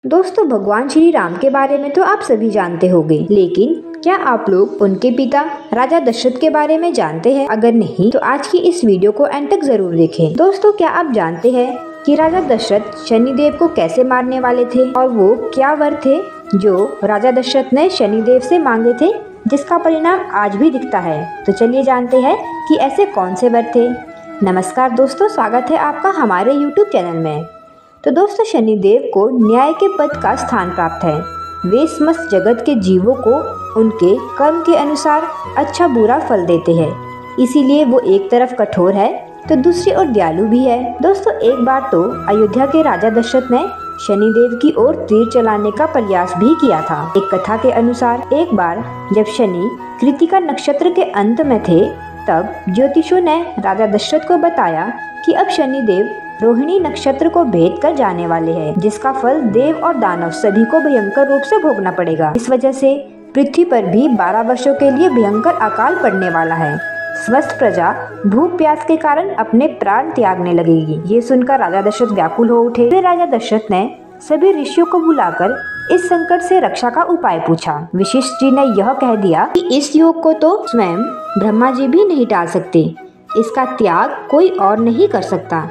दोस्तों, भगवान श्री राम के बारे में तो आप सभी जानते होंगे, लेकिन क्या आप लोग उनके पिता राजा दशरथ के बारे में जानते हैं? अगर नहीं तो आज की इस वीडियो को अंत तक जरूर देखें। दोस्तों, क्या आप जानते हैं कि राजा दशरथ शनिदेव को कैसे मारने वाले थे और वो क्या वर थे जो राजा दशरथ ने शनिदेव से मांगे थे, जिसका परिणाम आज भी दिखता है? तो चलिए जानते हैं कि ऐसे कौन से वर थे। नमस्कार दोस्तों, स्वागत है आपका हमारे YouTube चैनल में। तो दोस्तों, शनिदेव को न्याय के पद का स्थान प्राप्त है। वे समस्त जगत के जीवों को उनके कर्म के अनुसार अच्छा बुरा फल देते हैं। इसीलिए वो एक तरफ कठोर है तो दूसरी ओर दयालु भी है। दोस्तों, एक बार तो अयोध्या के राजा दशरथ ने शनिदेव की ओर तीर चलाने का प्रयास भी किया था। एक कथा के अनुसार एक बार जब शनि कृतिका नक्षत्र के अंत में थे, तब ज्योतिषों ने राजा दशरथ को बताया कि अब शनिदेव रोहिणी नक्षत्र को भेद कर जाने वाले हैं, जिसका फल देव और दानव सभी को भयंकर रूप से भोगना पड़ेगा। इस वजह से पृथ्वी पर भी 12 वर्षों के लिए भयंकर अकाल पड़ने वाला है। स्वस्थ प्रजा भूख प्यास के कारण अपने प्राण त्यागने लगेगी। ये सुनकर राजा दशरथ व्याकुल हो उठे। फिर राजा दशरथ ने सभी ऋषियों को बुलाकर इस संकट से रक्षा का उपाय पूछा। वशिष्ठ जी ने यह कह दिया कि इस योग को तो स्वयं ब्रह्मा जी भी नहीं टाल सकते, इसका त्याग कोई और नहीं कर सकता।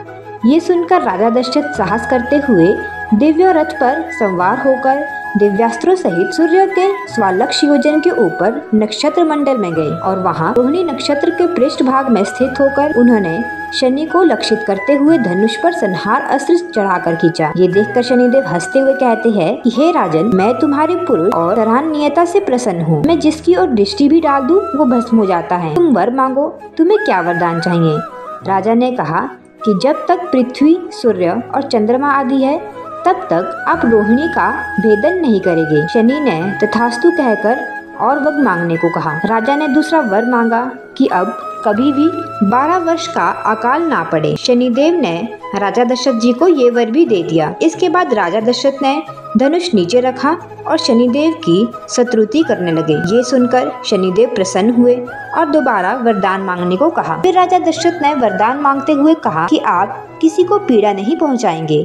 ये सुनकर राजा दशरथ साहस करते हुए दिव्य रथ पर सवार होकर दिव्यास्त्रों सहित सूर्य के 1,00,000 योजन के ऊपर नक्षत्र मंडल में गए और वहां रोहिणी नक्षत्र के पृष्ठ भाग में स्थित होकर उन्होंने शनि को लक्षित करते हुए धनुष पर संहार अस्त्र चढ़ाकर खींचा। ये देखकर शनिदेव हंसते हुए कहते हैं कि हे राजन, मैं तुम्हारे पुरुष और सराहनीयता से प्रसन्न हूँ। मैं जिसकी ओर दृष्टि भी डाल दूं वो भस्म हो जाता है। तुम वर मांगो, तुम्हें क्या वरदान चाहिए? राजा ने कहा कि जब तक पृथ्वी, सूर्य और चंद्रमा आदि है, तब तक आप रोहिणी का भेदन नहीं करेंगे। शनि ने तथास्तु कहकर और वर मांगने को कहा। राजा ने दूसरा वर मांगा कि अब कभी भी 12 वर्ष का अकाल ना पड़े। शनिदेव ने राजा दशरथ जी को ये वर भी दे दिया। इसके बाद राजा दशरथ ने धनुष नीचे रखा और शनिदेव की स्तुति करने लगे। ये सुनकर शनिदेव प्रसन्न हुए और दोबारा वरदान मांगने को कहा। फिर राजा दशरथ ने वरदान मांगते हुए कहा कि आप किसी को पीड़ा नहीं पहुंचाएंगे।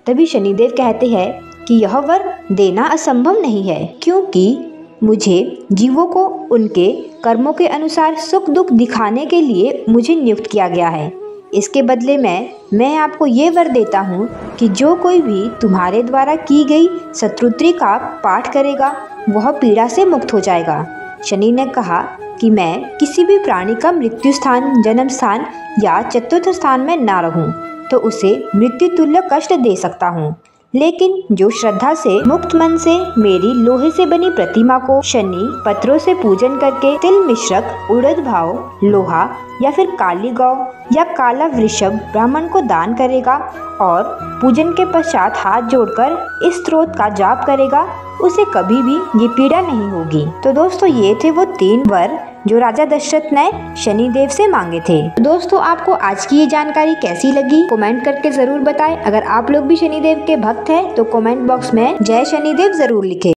तभी शनिदेव कहते हैं कि यह वर देना असंभव नहीं है, क्योंकि मुझे जीवों को उनके कर्मों के अनुसार सुख दुख दिखाने के लिए मुझे नियुक्त किया गया है। इसके बदले में मैं आपको ये वर देता हूँ कि जो कोई भी तुम्हारे द्वारा की गई स्तुति का पाठ करेगा वह पीड़ा से मुक्त हो जाएगा। शनि ने कहा कि मैं किसी भी प्राणी का मृत्यु स्थान, जन्म स्थान या चतुर्थ स्थान में ना रहूं तो उसे मृत्यु तुल्य कष्ट दे सकता हूँ, लेकिन जो श्रद्धा से मुक्त मन से मेरी लोहे से बनी प्रतिमा को शनि पत्रों से पूजन करके तिल मिश्रक, उड़द भाव, लोहा या फिर काली गौ या काला वृषभ ब्राह्मण को दान करेगा और पूजन के पश्चात हाथ जोड़कर इस स्तोत्र का जाप करेगा, उसे कभी भी ये पीड़ा नहीं होगी। तो दोस्तों, ये थे वो 3 वर जो राजा दशरथ ने शनिदेव से मांगे थे। दोस्तों, आपको आज की ये जानकारी कैसी लगी कमेंट करके जरूर बताएं। अगर आप लोग भी शनिदेव के भक्त हैं तो कमेंट बॉक्स में जय शनिदेव जरूर लिखें।